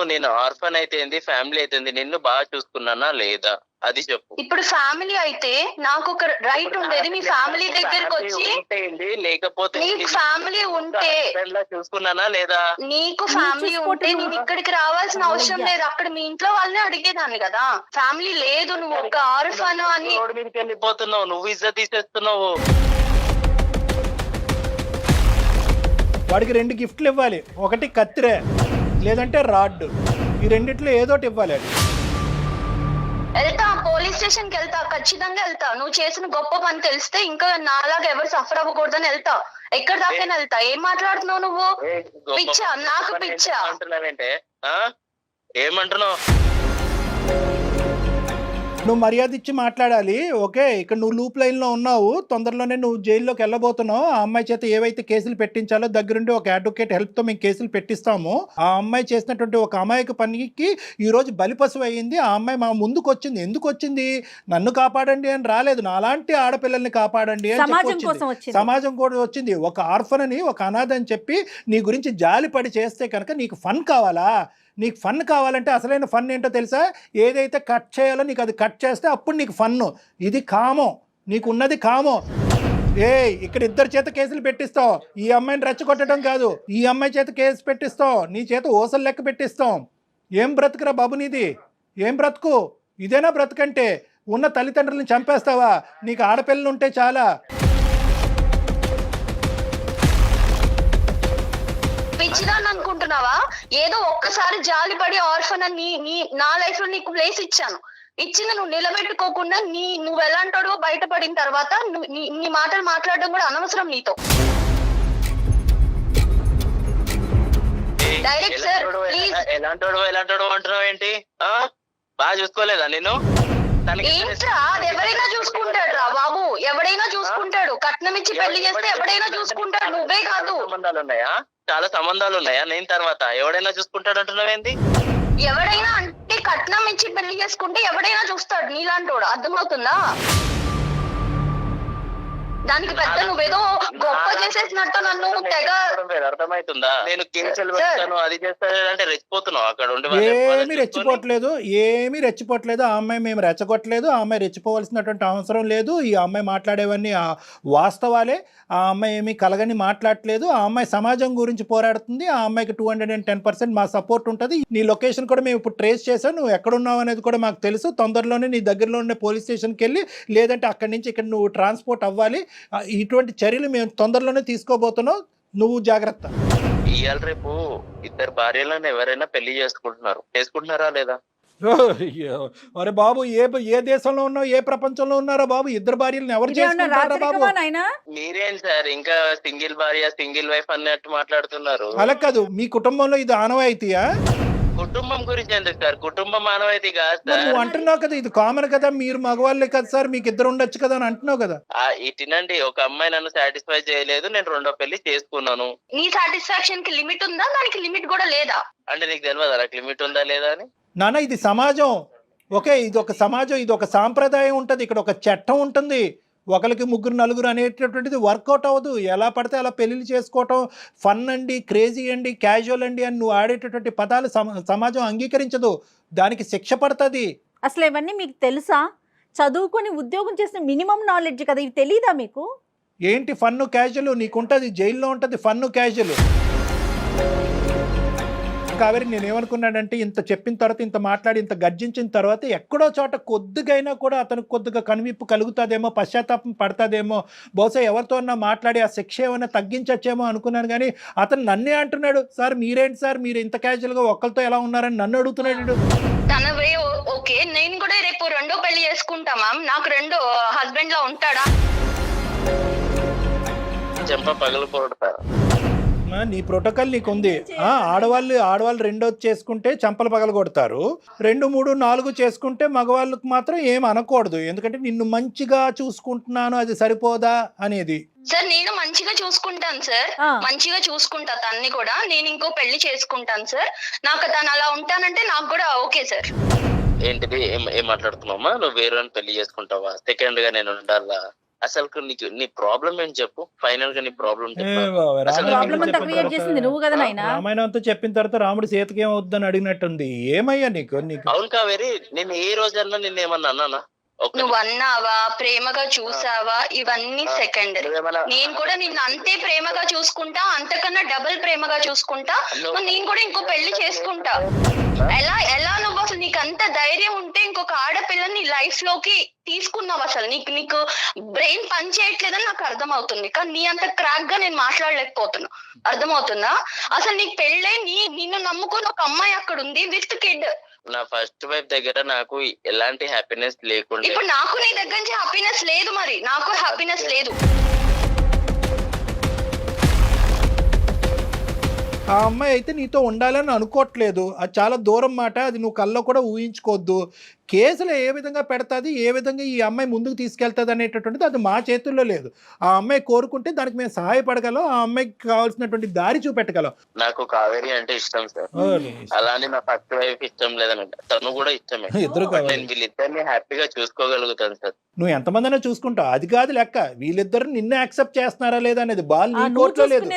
నేను ఆర్ఫన్ అయితే ఫ్యామిలీ అయితే నిన్ను బాగా చూసుకున్నానా లేదా అది చెప్పు. ఇప్పుడు ఫ్యామిలీ అయితే నాకు ఒక రైట్ ఉండేది, మీ ఫ్యామిలీ దగ్గరకు వచ్చి, లేకపోతే నీకు ఫ్యామిలీ ఉంటే చూసుకున్నానా లేదా? నీకు ఫ్యామిలీ ఉంటే నేను ఇక్కడికి రావాల్సిన అవసరం లేదు, అక్కడ మీ ఇంట్లో వాళ్ళని అడిగేదాన్ని కదా. ఫ్యామిలీ లేదు, నువ్వు ఒక ఆర్ఫన్ అని రోడ్ మీదకి వెళ్ళిపోతున్నావు, నువ్వు ఇజ్జత్ తీసేస్తున్నావు. వాడికి 2 గిఫ్ట్లు ఇవ్వాలి, ఒకటి కత్తిరే లేదంటే రాడ్, ఈ రెండిట్లో ఏదోటి ఇవ్వాలి. వెళ్తా, పోలీస్ స్టేషన్ కి వెళ్తా, ఖచ్చితంగా వెళ్తా. నువ్వు చేసిన గొప్ప పని తెలిస్తే ఇంకా నాలాగా ఎవరు సఫర్ అవ్వకూడదని వెళ్తా. ఎక్కడ దాకా వెళ్తా. ఏం మాట్లాడుతున్నావు నువ్వు? పిచ్చా, నాకు పిచ్చా. ఏమంటున్నావు? నువ్వు మర్యాద ఇచ్చి మాట్లాడాలి. ఓకే, ఇక్కడ నువ్వు లూప్ లైన్లో ఉన్నావు, తొందరలోనే నువ్వు జైల్లోకి వెళ్ళబోతున్నావు. ఆ అమ్మాయి చేత ఏవైతే కేసులు పెట్టించాలో దగ్గరుండి ఒక అడ్వకేట్ హెల్ప్తో మేము కేసులు పెట్టిస్తాము. ఆ అమ్మాయి చేసినటువంటి ఒక అమాయక పనికి ఈరోజు బలిపశువు అయ్యింది. ఆ అమ్మాయి మా ముందుకు వచ్చింది. ఎందుకు వచ్చింది? నన్ను కాపాడండి అని రాలేదు, నాలాంటి ఆడపిల్లల్ని కాపాడండి అని సమాజం కూడా వచ్చింది. ఒక ఆర్ఫన్ అని, ఒక అనాథ అని చెప్పి నీ గురించి జాలిపడి చేస్తే కనుక నీకు ఫన్ కావాలా? నీకు ఫన్ కావాలంటే అసలైన ఫన్ ఏంటో తెలుసా? ఏదైతే కట్ చేయాలో నీకు అది కట్ చేస్తే అప్పుడు నీకు ఫన్ను. ఇది కామం, నీకు ఉన్నది కామం. ఇక్కడ 2 చేత కేసులు పెట్టిస్తావు. ఈ అమ్మాయిని రెచ్చగొట్టడం కాదు, ఈ అమ్మాయి చేత కేసు పెట్టిస్తావు, నీ చేత ఓసలు లెక్క పెట్టిస్తాం. ఏం బ్రతుకురా బాబు నీది? ఏం బ్రతుకు? ఇదేనా బ్రతుకంటే? ఉన్న తల్లిదండ్రులను చంపేస్తావా? నీకు ఆడపిల్లలు ఉంటే చాలా. పిచ్చిదాన్ని అనుకుంటున్నావా? ఏదో ఒక్కసారి జాలిపడి ఆర్ఫన్ అని నా లైఫ్ లో నీకు ప్లేస్ ఇచ్చాను. ఇచ్చింది నువ్వు నిలబెట్టుకోకుండా నువ్వు ఎలాంటాడో బయటపడిన తర్వాత నీ మాటలు మాట్లాడడం కూడా అనవసరం నీతో. డైరెక్ట్ సార్, ఎలాంటోడు అంటున్నావు ఏంటి? బాగా చూసుకోలేదా నేను? తనకి ఏంట్రా అది ఎవరైనా చూసుకుంటాడు రా బాబు, ఎవడైనా చూసుకుంటాడు. కట్నం ఇచ్చి పెళ్లి చేస్తే ఎవడైనా చూసుకుంటాడు, నువ్వే కాదు. సంబంధాలు ఉన్నాయా? చాలా సంబంధాలు ఉన్నాయా? నేను తర్వాత ఎవడైనా చూసుకుంటాడు అంటున్నావేంది? ఎవడైనా అంటే కట్నం ఇచ్చి పెళ్లి చేసుకుంటే ఎవడైనా చూస్తాడు నీలాంటోడు, అర్థమవుతుందా? దానికి పెద్ద నువ్వేదో గొప్ప చేసేసినట్టు నన్ను తెగ అర్థమవుతుందా? నేను కించెలు పెడతాను అది చేస్తాను అంటే రెచ్చిపోతున్నావు అక్కడ ఉండి. ఏమీ రెచ్చిపోవట్లేదు. ఆ అమ్మాయి మేము రెచ్చగొట్టలేదు. ఆ అమ్మాయి రెచ్చిపోవాల్సినటువంటి అవసరం లేదు. ఈ అమ్మాయి మాట్లాడేవన్నీ వాస్తవాలే. ఆ అమ్మాయి ఏమీ కలగని మాట్లాడట్లేదు. ఆ అమ్మాయి సమాజం గురించి పోరాడుతుంది. ఆ అమ్మాయికి 210% మా సపోర్ట్ ఉంటుంది. నీ లొకేషన్ కూడా మేము ఇప్పుడు ట్రేస్ చేసాం. నువ్వు ఎక్కడున్నావు అనేది కూడా మాకు తెలుసు. తొందరలోనే నీ దగ్గరలో ఉండే పోలీస్ స్టేషన్కి వెళ్ళి, లేదంటే అక్కడి నుంచి ఇక్కడ నువ్వు ట్రాన్స్పోర్ట్ అవ్వాలి. ఇటువంటి చర్యలు మేము తొందరలోనే తీసుకోబోతున్నాం. నువ్వు జాగ్రత్త. ఇవాళ రేపు ఇద్దరు భార్యలను ఎవరైనా పెళ్లి చేసుకుంటున్నారా లేదా? అరే బాబు, ఏ దేశంలో ఉన్నావు, ఏ ప్రపంచంలో ఉన్నారో బాబు? ఇద్దరు భార్యలను ఎవరు చేసుకుంటారా బాబు? మీరేం సార్ ఇంకా సింగిల్ భార్య సింగిల్ వైఫ్ అన్నట్టు మాట్లాడుతున్నారు? అలా కాదు, మీ కుటుంబంలో ఇది ఆనవాయితీయా? కుటుంబం గురించి ఎందుకు సార్? కుటుంబం మానవైతే కాదు సార్. నువ్వు అంటున్నావు కదా ఇది కామన్ కదా, మీరు మగవాళ్ళే కదా సార్, మీకు ఇద్దరు ఉండొచ్చు కదా అని అంటున్నావు కదా. ఇటునండి, ఒక అమ్మాయి నన్ను సాటిస్ఫై చేయలేదు, నేను రెండో పెళ్లి చేసుకున్నాను. నీ సాటిస్ఫాక్షన్ కి లిమిట్ ఉందా? దానికి లిమిట్ కూడా లేదా? అంటే నీకు తెలియదు నాకు లిమిట్ ఉందా లేదా అని? నాన్న, ఇది సమాజం. ఓకే, ఇది ఒక సమాజం, ఇది ఒక సాంప్రదాయం ఉంటుంది, ఇక్కడ ఒక చట్టం ఉంటుంది. ఒకరికి ముగ్గురు నలుగురు అనేటటువంటిది వర్కౌట్ అవ్వదు. ఎలా పడితే అలా పెళ్ళిళ్ళు చేసుకోవటం ఫన్ అండి, క్రేజీ అండి, క్యాజువల్ అండి అని నువ్వు ఆడేటటువంటి పదాలు సమాజం అంగీకరించదు. దానికి శిక్ష పడుతుంది. అసలు ఇవన్నీ మీకు తెలుసా? చదువుకొని ఉద్యోగం చేసిన మినిమం నాలెడ్జ్ కదా, ఇవి తెలీదా మీకు? ఏంటి ఫన్ను క్యాజువల్? నీకుంటుంది, జైల్లో ఉంటుంది ఫన్ను క్యాజువల్. కావేరి, నేనేమనుకున్నానంటే ఇంత చెప్పిన తర్వాత, ఇంత మాట్లాడి, ఇంత గర్జించిన తర్వాత ఎక్కడో చోట కొద్దిగైనా కూడా అతనికి కొద్దిగా కనువిప్పు కలుగుతుందేమో, పశ్చాత్తాపం పడతాదేమో, బహుశా ఎవరితో మాట్లాడి ఆ శిక్ష ఏమైనా తగ్గించచ్చేమో అనుకున్నాను. కానీ అతను నన్నే అంటున్నాడు, సార్ మీరేంటి సార్, మీరు ఇంత క్యాజువల్గా ఒక్కరితో ఎలా ఉన్నారని నన్ను అడుగుతున్నాడు. తన వే ఓకే, నేను కూడా రేపు రెండో పెళ్లి చేసుకుంటా మ్యామ్. నాకు రెండో హస్బెండ్ లా ఉంటాడా? చెంప పగలిపోతారు. నీ ప్రోటోకాల్ నీకుంది. ఆడవాళ్ళు రెండోది చేసుకుంటే చంపలు పగల కొడతారు, 2, 3, 4 చేసుకుంటే మగవాళ్ళకు మాత్రం ఏం అనకూడదు. ఎందుకంటే నిన్ను మంచిగా చూసుకుంటున్నాను, అది సరిపోదా అనేది. సార్ నేను మంచిగా చూసుకుంటాను సార్, మంచిగా చూసుకుంటా తన్ని కూడా. నేను ఇంకో పెళ్లి చేసుకుంటాను సార్. నాకు తను అలా ఉంటానంటే నాకు కూడా ఓకే సార్. ఏంటిది? ఏం మాట్లాడుతున్నావమ్మా? నువ్వు వేరే పెళ్లి చేసుకుంటావా? సెకండ్ గా నేను ఉండాలా? అసలు నీ ప్రాబ్లం ఏంటి చెప్పు. ఫైనల్ గా నీ ప్రాబ్లం రామాయణంతో చెప్పిన తర్వాత రాముడు సీతకి ఏమవుద్దని అడిగినట్టుంది. ఏమయ్యా నీకు? అవును కావేరి, నేను ఏ రోజన్నా నిన్న ఏమన్నా అన్నానా? నువ్వు అన్నావా, ప్రేమగా చూసావా, ఇవన్నీ సెకండ్. నేను కూడా నిన్ను అంతే ప్రేమగా చూసుకుంటా, అంతకన్నా డబుల్ ప్రేమగా చూసుకుంటా. నేను కూడా ఇంకో పెళ్లి చేసుకుంటా. ఎలా నువ్వు అసలు నీకు అంత ధైర్యం ఉంటే ఇంకొక ఆడపిల్లని లైఫ్ లోకి తీసుకున్నావు? అసలు నీకు బ్రెయిన్ పని చేయట్లేదని నాకు అర్థమవుతుంది. కానీ నీ అంత క్రాక్ గా నేను మాట్లాడలేకపోతున్నా, అర్థమవుతుందా? అసలు నీకు పెళ్ళే, నిన్ను నమ్ముకుని ఒక అమ్మాయి అక్కడ ఉంది విత్ కిడ్. నా ఫస్ట్ వైఫ్ దగ్గర నాకు ఎలాంటి హ్యాపీనెస్ లేకుండా, ఇప్పుడు నాకు నీ దగ్గర నుంచి హ్యాపీనెస్ లేదు. మరి నాకు హ్యాపీనెస్ లేదు. ఆ అమ్మాయి అయితే నీతో ఉండాలని అనుకోవట్లేదు. అది చాలా దూరం మాట. అది నువ్వు కల్లో కూడా ఊహించుకోవద్దు. కేసులు ఏ విధంగా పెడతాది, ఏ విధంగా ఈ అమ్మాయి ముందుకు తీసుకెళ్తుంది అనేటటువంటిది అది మా చేతుల్లో లేదు. ఆ అమ్మాయి కోరుకుంటే దానికి మేము సహాయపడగలం, ఆ అమ్మాయికి కావాల్సినటువంటి దారి చూపెట్టగలం. నాకు కావేరి అంటే ఇష్టం సార్, అలానే నా ఫస్ట్ వైఫ్ ఇష్టం లేదనంట, తను కూడా ఇష్టమే. ఇద్దరు నేను వీళ్ళిద్దరిని హ్యాపీగా చూసుకోగలుగుతాను సార్. నువ్వు ఎంతమందినా చూసుకుంటావు, అది కాదు లెక్క. వీళ్ళిద్దరు నిన్నే యాక్సెప్ట్ చేస్తున్నారా లేదా అనేది. బాల్ నీ కోర్టులో లేదు,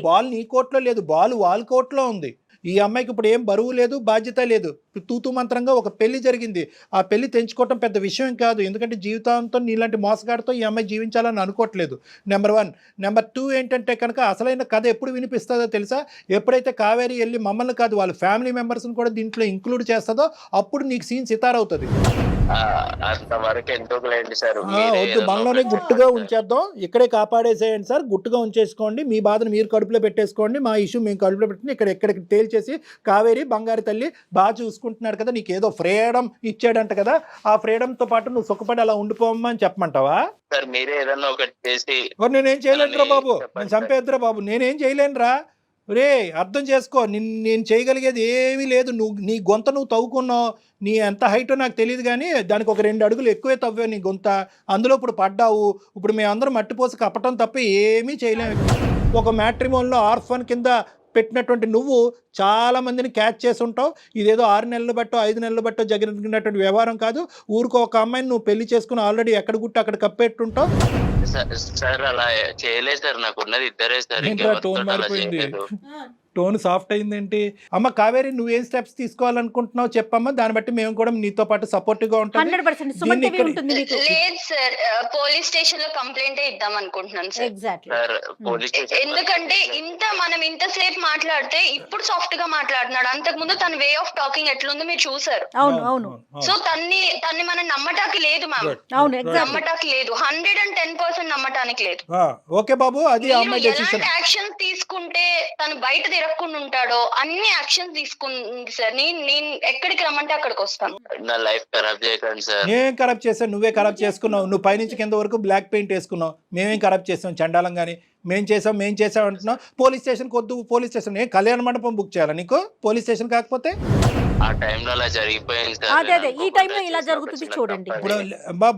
బాల్ నీ కోర్టులో లేదు, బాల్ వాళ్ళ కోర్టులో ఉంది. ఈ అమ్మాయికి ఇప్పుడు ఏం బరువు లేదు, బాధ్యత లేదు. తూతూ మంత్రంగా ఒక పెళ్లి జరిగింది. ఆ పెళ్లి తెంచుకోవటం పెద్ద విషయం కాదు. ఎందుకంటే జీవితాంతం నీలాంటి మోసగాడితో ఈ అమ్మాయి జీవించాలని అనుకోవట్లేదు. నెంబర్ 1. నెంబర్ 2 ఏంటంటే కనుక అసలైన కథ ఎప్పుడు వినిపిస్తుందో తెలుసా? ఎప్పుడైతే కావేరి వెళ్ళి మమ్మల్ని కాదు వాళ్ళ ఫ్యామిలీ మెంబర్స్ని కూడా దీంట్లో ఇంక్లూడ్ చేస్తుందో అప్పుడు నీకు సీన్ సితారవుతుంది. అంతవరకు ఎందుకు లేండి సార్, వద్దు, మనలోనే గుట్టుగా ఉంచేద్దాం. ఇక్కడే కాపాడేసేయండి సార్, గుట్టుగా ఉంచేసుకోండి. మీ బాధను మీరు కడుపులో పెట్టేసుకోండి, మా ఇష్యూ మేము కడుపులో పెట్టుకుని ఎక్కడికి తేల్చేసి కావేరి బంగారు తల్లి బాగా చూసుకుంటున్నాడు కదా, నీకు ఏదో ఫ్రీడమ్ ఇచ్చాడంట కదా, ఆ ఫ్రీడమ్తో పాటు నువ్వు సుఖపడి అలా ఉండిపోమ్మా అని చెప్పమంటావా? సార్ మీరే ఏదన్నా ఒకటి చేసి. నేనేం చేయలేనురా బాబు, నేను చంపేద్దురా బాబు, నేనేం చేయలేనురా. రే అర్థం చేసుకో, నేను చేయగలిగేది ఏమీ లేదు. నీ గొంత నువ్వు తవ్వుకున్నావు, నీ ఎంత హైటో నాకు తెలియదు కానీ దానికి ఒక 2 అడుగులు ఎక్కువే తవ్వావు నీ గొంత. అందులో ఇప్పుడు పడ్డావు. ఇప్పుడు మేమందరం మట్టిపోసి కప్పటం తప్ప ఏమీ చేయలేము. ఒక మ్యాట్రిమోన్లో ఆర్ఫన్ కింద పెట్టినటువంటి నువ్వు చాలా మందిని క్యాచ్ చేసి ఉంటావు. ఇదేదో 6 నెలలు బట్టో 5 నెలలు బట్టో జరిగినటువంటి వ్యవహారం కాదు. ఊరికో ఒక అమ్మాయిని నువ్వు పెళ్లి చేసుకుని ఆల్రెడీ ఎక్కడ గుట్టి అక్కడ కప్పెట్టుంటావు. సార్ అలా చేయలేదు సార్, నాకు ఉన్నది ఇద్దరే సార్. టోన్ మారిపోయింది, టోన్ సాఫ్ట్ అయిందేంటి? అమ్మ కావేరి, నువ్వేం స్టెప్స్ తీసుకోవాలనుకుంటున్నావు చెప్పమ్మా, దాన్ని బట్టి మేము కూడా నీతో పాటు సపోర్టివ్ గా ఉంటాం. లేదు సార్, పోలీస్ స్టేషన్ లో కంప్లైంట్ ఇద్దాం అనుకుంటున్నాను సార్. ఎందుకంటే మనం ఇంతసేపు మాట్లాడితే ఇప్పుడు సాఫ్ట్ గా మాట్లాడుతున్నాడు, అంతకు ముందు తన వే ఆఫ్ టాకింగ్ ఎట్లుందో మీరు చూసారు. సో తన్ని మనం నమ్మటానికి లేదు మ్యామ్, నమ్మటానికి లేదు, 110% నమ్మటానికి లేదు. ఓకే బాబు, అది ఎలాంటి యాక్షన్ తీసుకుంటే తను బయట తిరగకుండా ఉంటాడో అన్ని యాక్షన్ తీసుకుంది సార్. నేను ఎక్కడికి రమ్మంటే అక్కడికి వస్తాను. నా లైఫ్ ఖరాబ్ చేయకండి సార్. నేను ఖరాబ్ చేశాను, నువ్వే ఖరాబ్ చేసుకున్నావు. నువ్వు పైనుంచి కింద వరకు బ్లాక్ పెయింట్ వేసుకున్నావు. మేమేం ఖరాబ్ చేసాం చండాలం కానీ? మేం చేసాం అంటున్నావు. పోలీస్ స్టేషన్ వద్దు, పోలీస్ స్టేషన్ కళ్యాణ మండపం బుక్ చేయాలా నీకు? పోలీస్ స్టేషన్ కాకపోతే ఆ టైంలో అలా జరిగిపోయింది సార్. ఈ టైంలో ఇలా జరుగుతుంది చూడండి. ఇప్పుడు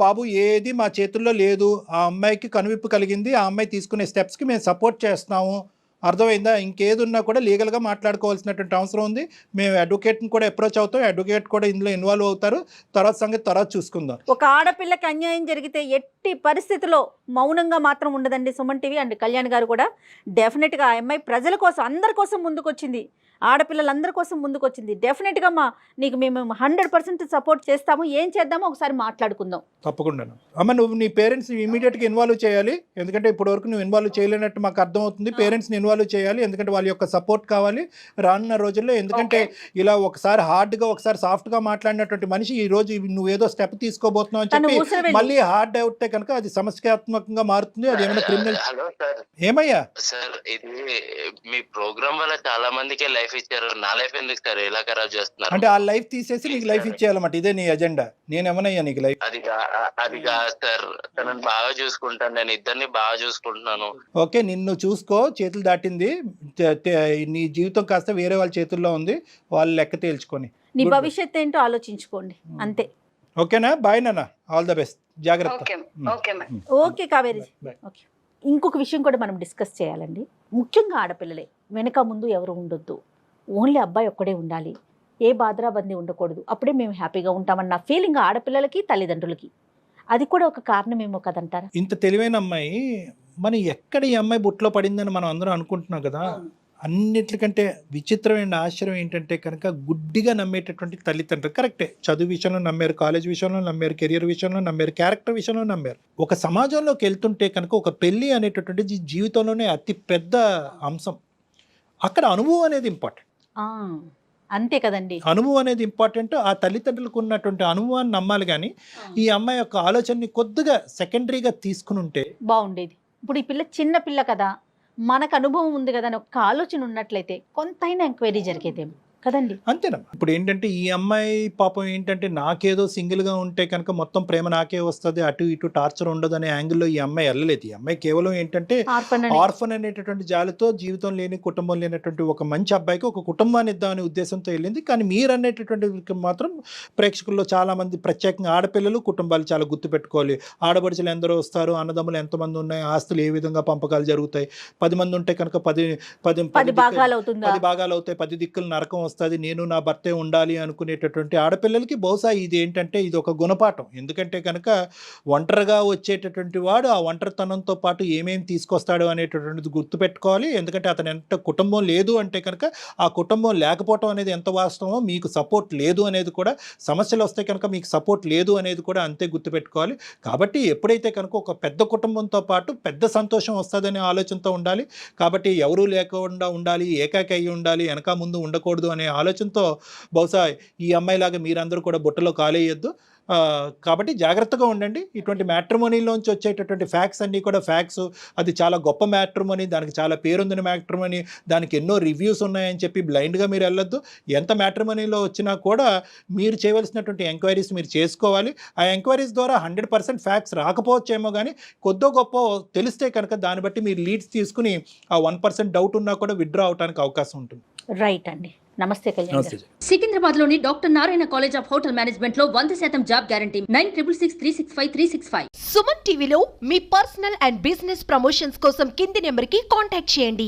బాబు ఏది మా చేతుల్లో లేదు. ఆ అమ్మాయికి కనువిప్పు కలిగింది, ఆ అమ్మాయి తీసుకునే స్టెప్స్కి మేము సపోర్ట్ చేస్తున్నాము. అర్థమైందా? ఇంకేది ఉన్నా కూడా లీగల్గా మాట్లాడుకోవాల్సినటువంటి అవసరం ఉంది. మేము అడ్వకేట్ని కూడా అప్రోచ్ అవుతాం, అడ్వకేట్ కూడా ఇందులో ఇన్వాల్వ్ అవుతారు. తర్వాత సంగతి తర్వాత చూసుకుందాం. ఒక ఆడపిల్లకి అన్యాయం జరిగితే ఎట్టి పరిస్థితిలో మౌనంగా మాత్రం ఉండదండి సుమన్ టీవీ అండ్ కళ్యాణ్ గారు కూడా. డెఫినెట్గా ఆ అమ్మాయి ప్రజల కోసం, అందరి కోసం ముందుకొచ్చింది, ఆడపిల్లలందరి కోసం ముందుకొచ్చింది. డెఫినెట్గా నీకు మేము 100% సపోర్ట్ చేస్తాము. ఏం చేద్దామో ఒకసారి మాట్లాడుకుందాం. తప్పకుండా అమ్మ, నువ్వు నీ పేరెంట్స్ ఇమీడియట్గా ఇన్వాల్వ్ చేయాలి. ఎందుకంటే ఇప్పటి వరకు నువ్వు ఇన్వాల్వ్ చేయలేనట్టు మాకు అర్థమవుతుంది. పేరెంట్స్ని ఇన్వాల్వ్ చేయాలి, ఎందుకంటే వాళ్ళ యొక్క సపోర్ట్ కావాలి రానున్న రోజుల్లో. ఎందుకంటే ఇలా ఒకసారి హార్డ్గా ఒకసారి సాఫ్ట్గా మాట్లాడినటువంటి మనిషి ఈ రోజు నువ్వేదో స్టెప్ తీసుకోబోతున్నావు అని చెప్పి మళ్ళీ హార్డ్ అవుతే కనుక అది సమస్యాత్మకంగా మారుతుంది. అది ఏమైనా క్రిమినల్. ఏమయ్యా సార్, ఇది మీ ప్రోగ్రామ్ వల్ల చాలా మందికి లైఫ్ ఇచ్చారు, నా లైఫ్ ఎందుకు సార్ ఇలా ఖరాబ్ చేస్తున్నారు? అంటే ఆ లైఫ్ తీసేసి నీకు లైఫ్ ఇచ్చేయాలన్నమాట, ఇదే నీ ఎజెండా. నేనేమనయ్యా నీకు లైఫ్? అది కాదు సార్, తనని బాగా చూసుకుంటాను, నేను ఇద్దరిని బాగా చూసుకుంటున్నాను. ఓకే, నిన్ను చూసుకో, చేతులు దాటింది, నీ జీవితం కాస్త వేరే వాళ్ళ చేతుల్లో ఉంది, వాళ్ళు లెక్క తేల్చుకొని నీ భవిష్యత్తు ఏంటో ఆలోచించుకోండి, అంతే. ఓకేనా? బాయ్ నాన్న, ఆల్ ద బెస్ట్, జాగ్రత్త. ఓకే కావేరి. ఓకే, ఇంకొక విషయం కూడా మనం డిస్కస్ చేయాలండి. ముఖ్యంగా ఆడపిల్లలే, వెనక ముందు ఎవరు ఉండొద్దు, ఓన్లీ అబ్బాయి ఒక్కడే ఉండాలి, ఏ బాధరాబందీ ఉండకూడదు, అప్పుడే మేము హ్యాపీగా ఉంటామన్న ఫీలింగ్ ఆడపిల్లలకి తల్లిదండ్రులకి. అది కూడా ఒక కారణమేమో కదంటారా? ఇంత తెలివైన అమ్మాయి మనం ఎక్కడ ఈ అమ్మాయి బుట్లో పడిందని మనం అందరం అనుకుంటున్నాం కదా. అన్నిటికంటే విచిత్రమైన ఆశ్చర్యం ఏంటంటే కనుక గుడ్డిగా నమ్మేటటువంటి తల్లిదండ్రులు. కరెక్టే, చదువు విషయంలో నమ్మారు, కాలేజ్ విషయంలో నమ్మారు, కెరియర్ విషయంలో నమ్మారు, క్యారెక్టర్ విషయంలో నమ్మారు. ఒక సమాజంలోకి వెళ్తుంటే కనుక ఒక పెళ్ళి అనేటటువంటిది జీవితంలోనే అతి పెద్ద అంశం. అక్కడ అనుభవం అనేది ఇంపార్టెంట్. అంతే కదండి, అనుభవం అనేది ఇంపార్టెంట్. ఆ తల్లిదండ్రులకు ఉన్నటువంటి అనుభవాన్ని నమ్మాలి. కానీ ఈ అమ్మాయి యొక్క ఆలోచనని కొద్దిగా సెకండరీగా తీసుకుని ఉంటే బాగుండేది. ఇప్పుడు ఈ పిల్ల చిన్న పిల్ల కదా, మనకు అనుభవం ఉంది కదా అని ఒక ఆలోచన ఉన్నట్లయితే కొంతైనా ఎంక్వైరీ జరిగేదేమో కదండి. అంతేనా? ఇప్పుడు ఏంటంటే ఈ అమ్మాయి పాపం ఏంటంటే నాకేదో సింగిల్గా ఉంటే కనుక మొత్తం ప్రేమ నాకే వస్తుంది, అటు ఇటు టార్చర్ ఉండదు అనే యాంగిల్లో ఈ అమ్మాయి వెళ్ళలేదు. ఈ అమ్మాయి కేవలం ఏంటంటే ఆర్ఫన్ అనేటటువంటి జాలితో, జీవితం లేని కుటుంబం లేనటువంటి ఒక మంచి అబ్బాయికి ఒక కుటుంబాన్ని ఇద్దామనే ఉద్దేశంతో వెళ్ళింది. కానీ మీరు అనేటటువంటి మాత్రం ప్రేక్షకుల్లో చాలామంది, ప్రత్యేకంగా ఆడపిల్లలు, కుటుంబాలు చాలా గుర్తుపెట్టుకోవాలి. ఆడపడుచులు ఎందరో వస్తారు, అన్నదమ్ములు ఎంతమంది ఉన్నాయి, ఆస్తులు ఏ విధంగా పంపకాలు జరుగుతాయి, 10 మంది ఉంటే కనుక 10 భాగాలు అవుతాయి, 10 దిక్కులు నరకం వస్తుంది, నేను నా భర్తే ఉండాలి అనుకునేటటువంటి ఆడపిల్లలకి బహుశా ఇది ఏంటంటే ఇది ఒక గుణపాఠం. ఎందుకంటే కనుక ఒంటరిగా వచ్చేటటువంటి వాడు ఆ ఒంటరితనంతో పాటు ఏమేమి తీసుకొస్తాడు అనేటటువంటిది గుర్తుపెట్టుకోవాలి. ఎందుకంటే అతను ఎంత కుటుంబం లేదు అంటే కనుక ఆ కుటుంబం లేకపోవటం అనేది ఎంత వాస్తవమో, మీకు సపోర్ట్ లేదు అనేది కూడా, సమస్యలు వస్తే కనుక మీకు సపోర్ట్ లేదు అనేది కూడా అంతే గుర్తుపెట్టుకోవాలి. కాబట్టి ఎప్పుడైతే కనుక ఒక పెద్ద కుటుంబంతో పాటు పెద్ద సంతోషం వస్తుందనే ఆలోచనతో ఉండాలి. కాబట్టి ఎవరూ లేకుండా ఉండాలి, ఏకాకి అయ్యి ఉండాలి, వెనక ముందు ఉండకూడదు అనే ఆలోచనతో బహుశా ఈ అమ్మాయిలాగా మీరందరూ కూడా బుట్టలో కాలేయొద్దు. కాబట్టి జాగ్రత్తగా ఉండండి. ఇటువంటి మ్యాట్రిమోనీలోంచి వచ్చేటటువంటి ఫ్యాక్స్ అన్నీ కూడా ఫ్యాక్స్, అది చాలా గొప్ప మ్యాట్రిమోనీ, దానికి చాలా పేరుందిన మ్యాట్రిమోనీ, దానికి ఎన్నో రివ్యూస్ ఉన్నాయని చెప్పి బ్లైండ్గా మీరు వెళ్ళొద్దు. ఎంత మ్యాట్రిమోనీలో వచ్చినా కూడా మీరు చేయవలసినటువంటి ఎంక్వైరీస్ మీరు చేసుకోవాలి. ఆ ఎంక్వైరీస్ ద్వారా 100% ఫ్యాక్స్ రాకపోవచ్చేమో, కానీ కొద్దో గొప్ప తెలిస్తే కనుక దాన్ని బట్టి మీరు లీడ్స్ తీసుకుని ఆ 1% డౌట్ ఉన్నా కూడా విత్డ్రా అవడానికి అవకాశం ఉంటుంది. రైట్ అండి. నమస్తే కళ్యాణ్ గారు. సికింద్రాబాద్ లోని doctor Narayana college of hotel management లో 100% జాబ్ గ్యారంటీ. 966365 సుమన్ టీవీలో మీ పర్సనల్ అండ్ బిజినెస్ ప్రమోషన్స్ కోసం కింది నెంబర్ కి కాంటాక్ట్ చేయండి.